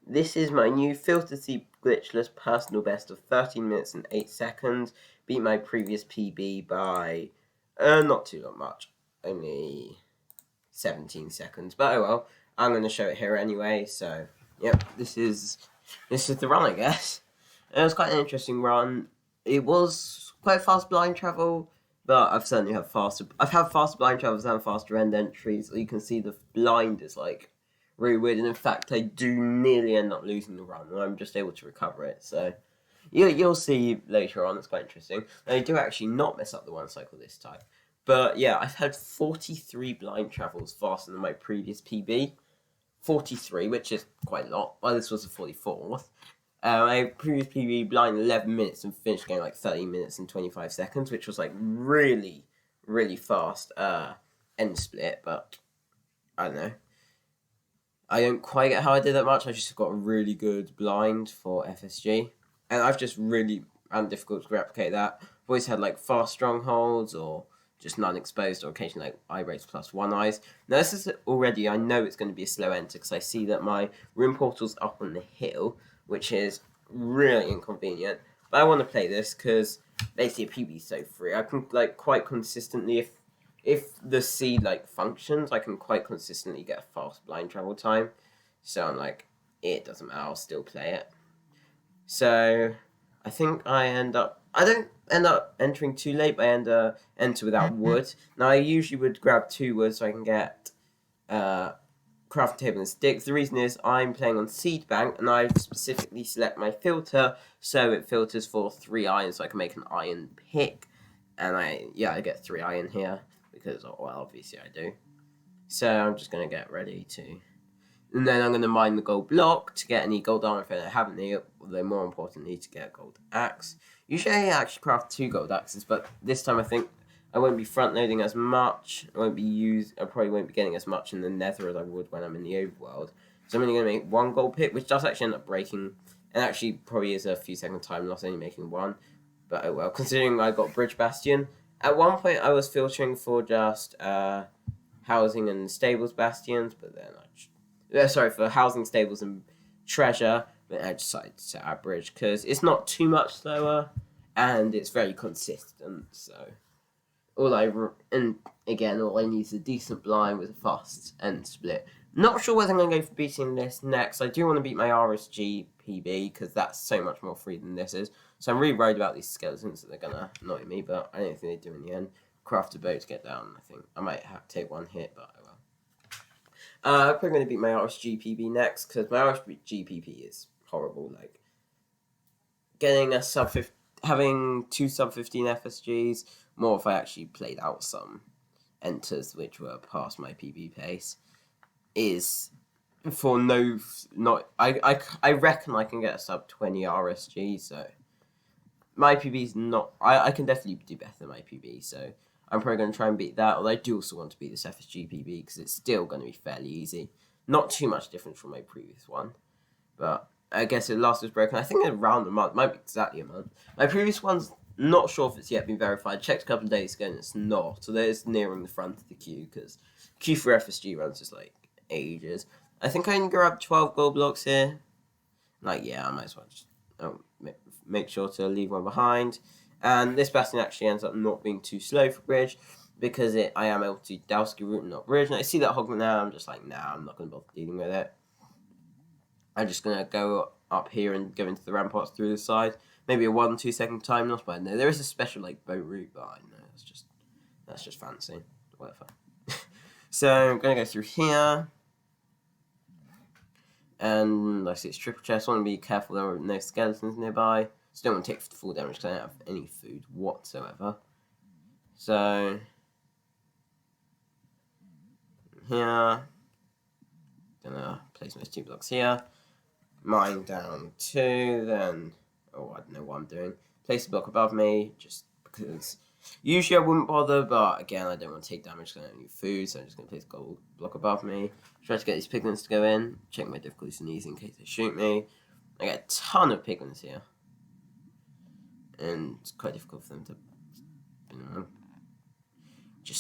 This is my new Filter C glitchless personal best of 13 minutes and 8 seconds. Beat my previous PB by not too much, only 17 seconds. But oh well, I'm going to show it here anyway. So yep, this is the run, I guess. It was quite an interesting run. It was quite fast blind travel, but I've certainly had faster. I've had faster blind travels and faster end entries. You can see the blind is like really weird, and in fact, I do nearly end up losing the run, and I'm just able to recover it. So you'll see later on. It's quite interesting. And I do actually not mess up the one cycle this time. But yeah, I've had 43 blind travels faster than my previous PB. 43, which is quite a lot. Well, this was the 44th. My previous PB blind 11 minutes and finished game like 30 minutes and 25 seconds, which was like really, really fast end split. But I don't know. I don't quite get how I did that much. I just got a really good blind for FSG. And I've just really found difficult to replicate that. I've always had like fast strongholds or just none exposed, or occasionally like eye rates plus one eyes. Now this is already, I know it's going to be a slow enter because I see that my room portal's up on the hill, which is really inconvenient. But I want to play this because basically a PB is so free. I can like quite consistently, if the seed like functions, I can quite consistently get a fast blind travel time. So I'm like, it doesn't matter, I'll still play it. So I think I don't end up entering too late, but I enter without wood. Now I usually would grab 2 wood so I can get crafting table and sticks. The reason is I'm playing on seed bank, and I specifically select my filter so it filters for 3 iron, so I can make an iron pick. And I get 3 iron here because, well, obviously I do. So I'm just gonna get ready to. And then I'm going to mine the gold block to get any gold armor if I haven't need it, although more importantly to get a gold axe. Usually I actually craft 2 gold axes, but this time I think I won't be front loading as much. I probably won't be getting as much in the nether as I would when I'm in the overworld. So I'm only going to make 1 gold pick, which does actually end up breaking, and actually probably is a few second time loss only making 1. But oh well, considering I got bridge bastion. At one point I was filtering for just housing and stables bastions, but then for housing, stables, and treasure. But I decided to add bridge because it's not too much slower and it's very consistent. So all I need is a decent blind with a fast end split. Not sure whether I'm going to go for beating this next. I do want to beat my Fsg Pb because that's so much more free than this is. So I'm really worried about these skeletons that they're going to annoy me, but I don't think they do in the end. Craft a boat to get down, I think. I might have to take 1 hit, but I'm probably going to beat my Fsg Pb next because my Fsg Pb is horrible. Like getting having 2 sub 15 FSGs, more if I actually played out some enters which were past my PB pace, is for I reckon I can get a sub 20 RSG. So my PB's not. I can definitely do better than my PB. So I'm probably going to try and beat that, although I do also want to beat this Fsg Pb because it's still going to be fairly easy. Not too much different from my previous one, but I guess it last was broken. I think around a month, might be exactly a month. My previous one's not sure if it's yet been verified. Checked a couple of days ago and it's not, so it's nearing the front of the queue because queue for FSG runs just like ages. I think I can grab 12 gold blocks here. Like, yeah, I might as well just make sure to leave one behind. And this bastion actually ends up not being too slow for bridge because I am able to Dowski route and not bridge. And I see that hogman now, I'm just like, nah, I'm not going to bother dealing with it. I'm just going to go up here and go into the ramparts through the side. Maybe a 1-2 second time loss, but no, there is a special like boat route, but I know that's just fancy. Whatever. So I'm going to go through here. And I see it's triple chest. I want to be careful there are no skeletons nearby. Just don't want to take full damage because I don't have any food whatsoever. So here, gonna place those 2 blocks here. Mine down 2, then I don't know what I'm doing. Place a block above me, just because usually I wouldn't bother, but again I don't want to take damage because I don't need food, so I'm just gonna place a gold block above me. Try to get these piglins to go in. Check my difficulties and easy in case they shoot me. I get a ton of piglins here, and it's quite difficult for them to.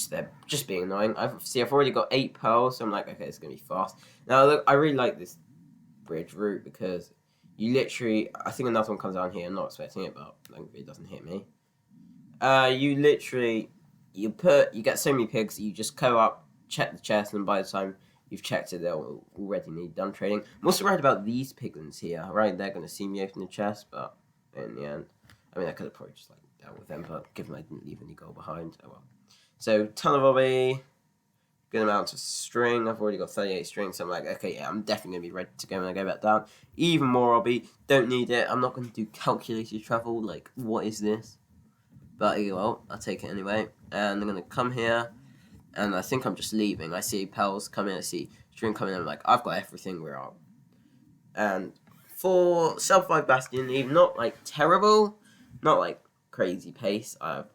They're just being annoying. I've already got 8 pearls, so I'm like, okay, it's gonna be fast. Now look, I really like this bridge route because you literally, I think another one comes down here. I'm not expecting it, but it doesn't hit me. You literally, you get so many pigs, you just go up, check the chest, and by the time you've checked it, they'll already need done trading. I'm also worried about these piglins here, right? They're going to see me open the chest, but in the end, I mean, I could have probably just like dealt with them, but given I didn't leave any gold behind, oh well. So, ton of obby, good amount of string. I've already got 38 string, so I'm like, okay, yeah, I'm definitely going to be ready to go when I go back down. Even more obby, don't need it. I'm not going to do calculated travel, like, what is this? But, well, I'll take it anyway. And I'm going to come here, and I think I'm just leaving. I see pals coming, I see string coming, I'm like, I've got everything, we're out. And for sub 5 Bastion, even not, like, terrible, not, like, crazy pace. I've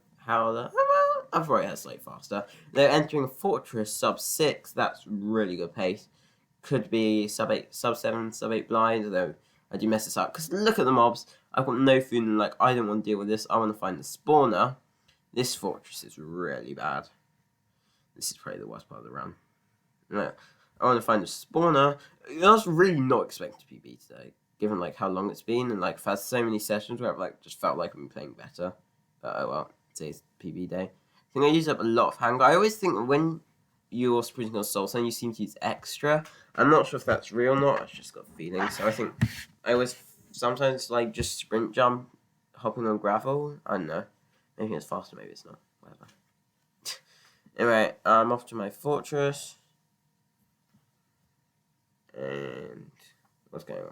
already had slightly faster. They're entering a fortress sub 6. That's really good pace. Could be sub 8, sub 7, sub 8 blind, although I do mess this up. Because look at the mobs. I've got no food and like I don't want to deal with this. I want to find the spawner. This fortress is really bad. This is probably the worst part of the run. No, I want to find the spawner. I was really not expecting PB today, given like how long it's been and like I've had so many sessions where I've like just felt like I'm playing better. But oh well, today's PB day. I think I use up a lot of hunger. I always think when you're sprinting on Soul Stone, you seem to use extra. I'm not sure if that's real or not. I've just got a feeling. So I think I always sometimes like just sprint jump, hopping on gravel. I don't know. Maybe it's faster, maybe it's not. Whatever. Anyway, I'm off to my fortress. And what's going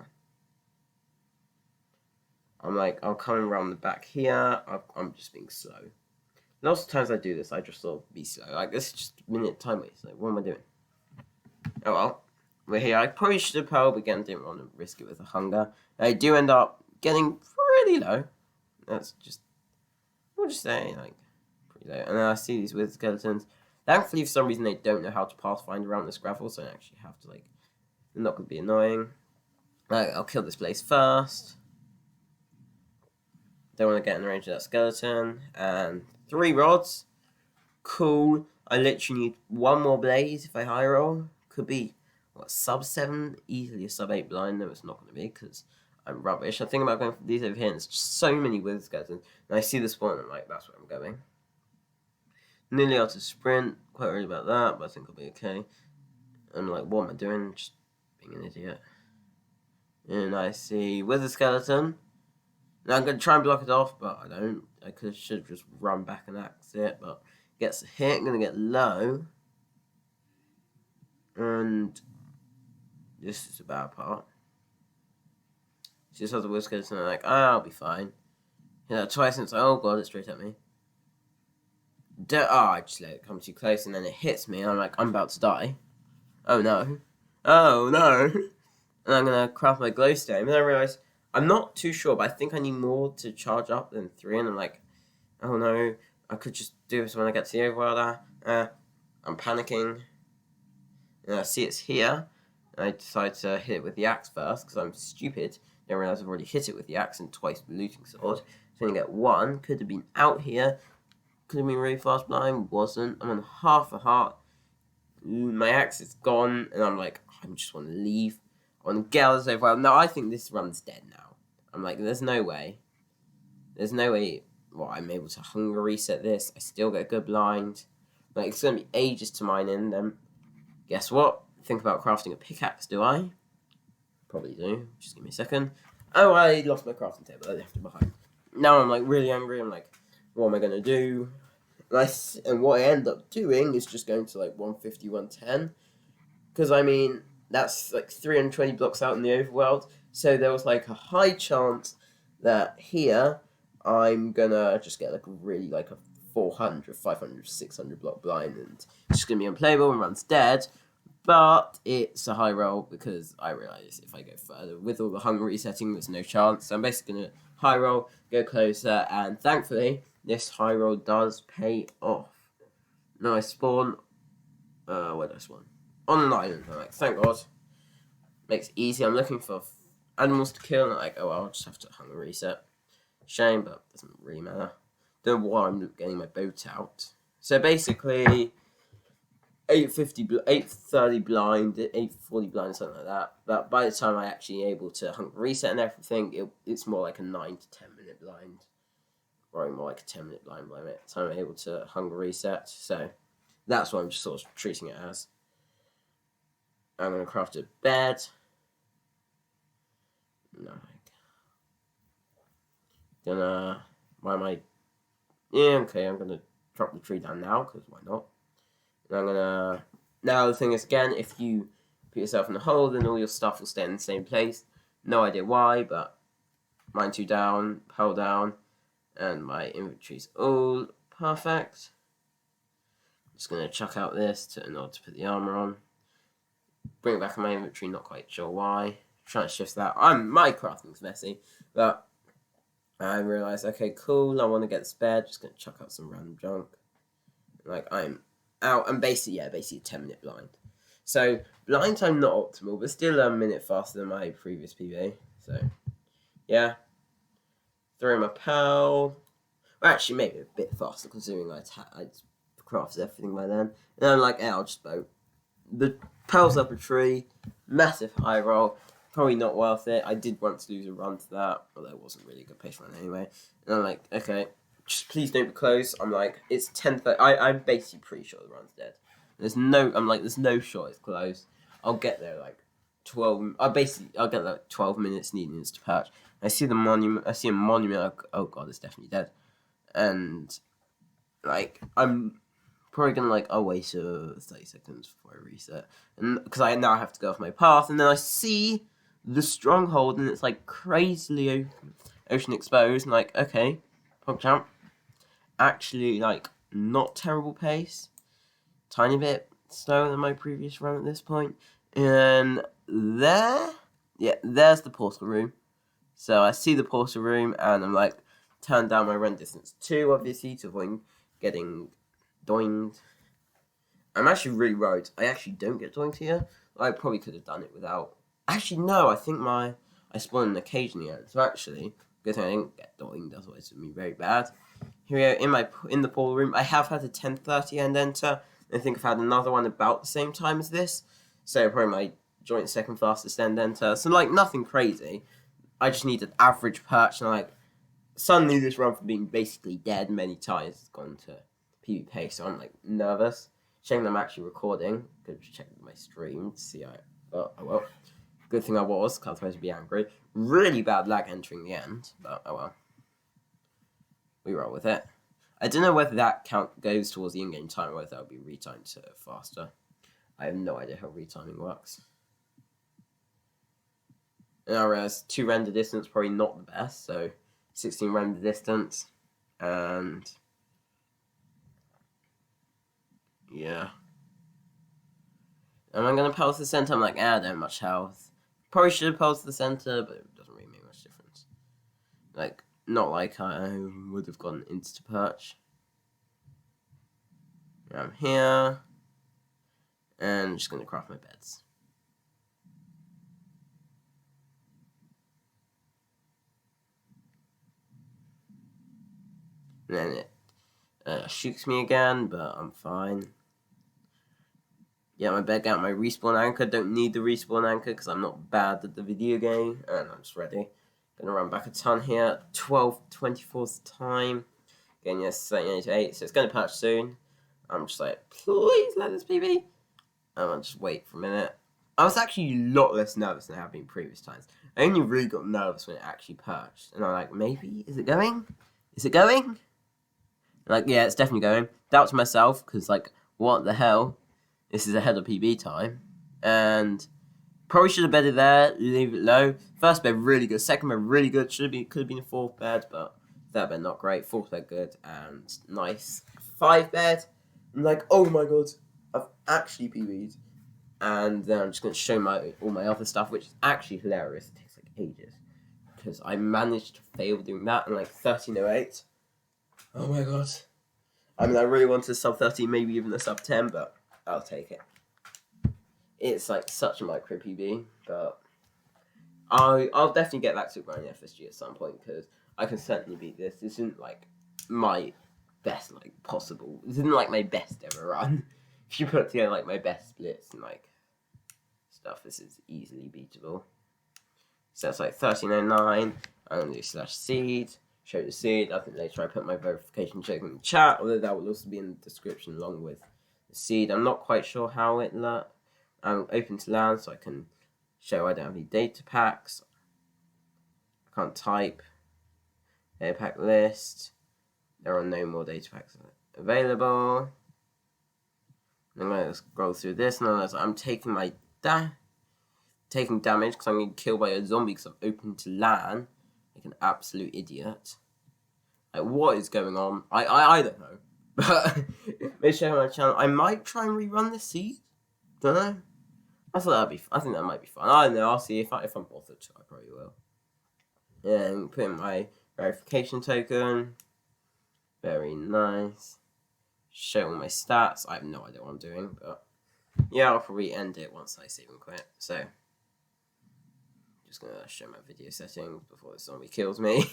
on? I'm coming around the back here. I'm just being slow. Lots of times I do this, I just sort of be slow. Like, this is just a minute time waste. Like, what am I doing? Oh well. We're here. I probably should have pearled, but again, didn't want to risk it with the hunger. I do end up getting pretty low. That's just, we'll just say, like, pretty low. And then I see these wither skeletons. Thankfully, for some reason, they don't know how to pathfind around this gravel, so I actually have to, like, they're not going to be annoying. Like, I'll kill this place first. Don't want to get in range of that skeleton. And 3 rods. Cool. I literally need 1 more blaze if I high roll. Could be, what, sub 7? Easily a sub 8 blind. No, it's not going to be because I'm rubbish. I think about going for these over here and there's just so many wither skeletons. And I see the spawn and I'm like, that's where I'm going. Nearly out to sprint. Quite worried about that, but I think I'll be okay. I'm like, what am I doing? Just being an idiot. And I see wither skeleton. Now I'm going to try and block it off, but I don't. I should have just run back and axe it, but gets a hit. I'm going to get low. And this is the bad part. She just has the wither skeleton, and I'm like, I'll be fine. Hit that twice, and it's like, oh god, it's straight at me. I just let it come too close, and then it hits me, and I'm like, I'm about to die. Oh no. Oh no. And I'm going to craft my glowstone, and then I realise I'm not too sure, but I think I need more to charge up than 3, and I'm like, oh no, I could just do this when I get to the overworld. I'm panicking, and I see it's here, and I decide to hit it with the axe first, because I'm stupid. I realise I've already hit it with the axe and twice with the looting sword. So I get 1, could have been out here, could have been really fast blind, wasn't. I'm on half a heart, my axe is gone, and I'm like, I just want to leave. I want to get out of this overworld. No, I think this run's dead now. I'm like, there's no way. There's no way. Well, I'm able to hunger reset this. I still get a good blind. Like, it's going to be ages to mine in them. Guess what? Think about crafting a pickaxe, do I? Probably do. Just give me a second. Oh, I lost my crafting table. I left it behind. Now I'm, like, really angry. I'm like, what am I going to do? And what I end up doing is just going to, like, 150, 110. Because, I mean, that's, like, 320 blocks out in the overworld. So there was like a high chance that here I'm gonna just get like a really like a 400, 500, 600 block blind and it's just gonna be unplayable and runs dead. But it's a high roll because I realise if I go further with all the hunger resetting, there's no chance. So I'm basically gonna high roll, go closer, and thankfully this high roll does pay off. Now I spawn. Where did I spawn? On an island. I'm like, thank God. Makes it easy. I'm looking for animals to kill, and I'm like, oh well, I'll just have to hunger reset. Shame, but doesn't really matter. Don't know why I'm getting my boat out. So basically, 8:30 blind, 8:40 blind, something like that. But by the time I actually able to hunger reset and everything, it's more like a 9 to 10 minute blind. Or more like a 10-minute blind by the time I'm able to hunger reset. So that's what I'm just sort of treating it as. I'm going to craft a bed. No. Why am I... Yeah, okay, I'm going to drop the tree down now, because why not? And I'm going to... Now, the thing is, again, if you put yourself in a hole, then all your stuff will stay in the same place. No idea why, but mine 2 down, pearl down, and my inventory's all perfect. I'm just going to chuck out this in order to put the armor on. Bring it back in my inventory, not quite sure why. Trying to shift that. My crafting's messy, but I realised, okay, cool, I want to get this bed, just going to chuck out some random junk. Like, I'm out, and basically a 10-minute blind. So, blind time not optimal, but still a minute faster than my previous PB. So, yeah. Throw my pearl. Well, actually, maybe a bit faster, considering I crafted everything by then. And I'm like, I'll just boat. The pearl's up a tree, massive high roll, probably not worth it. I did want to lose a run to that, although it wasn't really a good pace run anyway. And I'm like, okay, just please don't be close. I'm like, it's 10:30. I'm basically pretty sure the run's dead. There's no shot it's close. I'll get there like 12. I'll get like 12 minutes needing this to patch. I see the monument. I see a monument. Like, oh god, it's definitely dead. And like, I'm probably gonna I'll wait 30 seconds before I reset, and because I now have to go off my path, and then I see the stronghold, and it's like crazily ocean exposed, and like, okay, pump champ, actually like not terrible pace, tiny bit slower than my previous run at this point, and there's the portal room. So I see the portal room, and I'm like, turn down my run distance 2, obviously, to avoid getting doinged. I'm actually really worried. I actually don't get doinged here. I probably could have done it without. Actually, no. I think I spawned occasionally, so actually, good thing I didn't get doinged. Otherwise, it would be very bad. Here we are in the portal room. I have had a 10:30 end enter. I think I've had another one about the same time as this. So probably my joint second fastest end enter. So like nothing crazy. I just need an average perch, and like suddenly this run from being basically dead many times has gone to PB pace. So I'm like nervous. Checking I'm actually recording. Could check my stream to see oh well. Good thing I was, because otherwise I'd be angry. Really bad lag entering the end, but oh well. We roll with it. I don't know whether that count goes towards the in-game time or whether that would be retimed to faster. I have no idea how retiming works. And I realize 2 render distance probably not the best, so 16 render distance, and yeah. And I'm gonna pulse the center. I'm like, I don't have much health. Probably should have pulsed the center, but it doesn't really make much difference. Like, not like I would have gone insta perch. I'm here, and I'm just gonna craft my beds. And then it shoots me again, but I'm fine. Yeah, my bed out my respawn anchor. Don't need the respawn anchor because I'm not bad at the video game, and I'm just ready. Gonna run back a ton here. 12:24's time. Again, yes, 8, so it's gonna patch soon. I'm just like, please let this PB. I'll just wait for a minute. I was actually a lot less nervous than I have been previous times. I only really got nervous when it actually patched, and I'm like, maybe is it going? Is it going? Like, yeah, it's definitely going. Doubt to myself because like, what the hell? This is ahead of PB time, and probably should have bedded there. Leave it low. First bed really good. Second bed really good. Could have been a 4th bed, but third bed not great. 4th bed good and nice. 5 bed. I'm like, oh my god, I've actually PB'd, and then I'm just gonna show all my other stuff, which is actually hilarious. It takes like ages because I managed to fail doing that in like 13:08. Oh my god. I mean, I really wanted a sub 13, maybe even a sub 10, but I'll take it. It's like such a micro PB, but I'll definitely get back to grinding FSG at some point because I can certainly beat this. This isn't like my best possible. This isn't like my best ever run. if you put together like my best splits and like stuff, this is easily beatable. So that's like 1309. I'm gonna do /seed, show the seed. I think later I put my verification check in the chat, although that will also be in the description along with the seed. I'm not quite sure how it looks. I'm open to land, so I can show I don't have any data packs. I can't type data pack list. There are no more data packs available. I'm going to scroll through this, and I'm taking my taking damage because I'm getting killed by a zombie because I'm open to LAN, like an absolute idiot. Like, what is going on? I don't know. But make sure on my channel. I might try and rerun the seed. Don't know. I think that might be fun. I don't know. I'll see if I'm bothered to. I probably will. And put in my verification token. Very nice. Show all my stats. I have no idea what I'm doing, but yeah, I'll probably end it once I save and quit. So, just gonna show my video settings before this zombie kills me.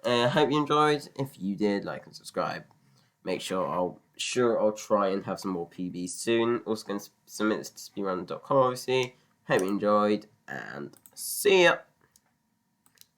I hope you enjoyed. If you did, like and subscribe. Make sure I'll try and have some more PBs soon. Also gonna submit this to speedrun.com obviously. Hope you enjoyed and see ya.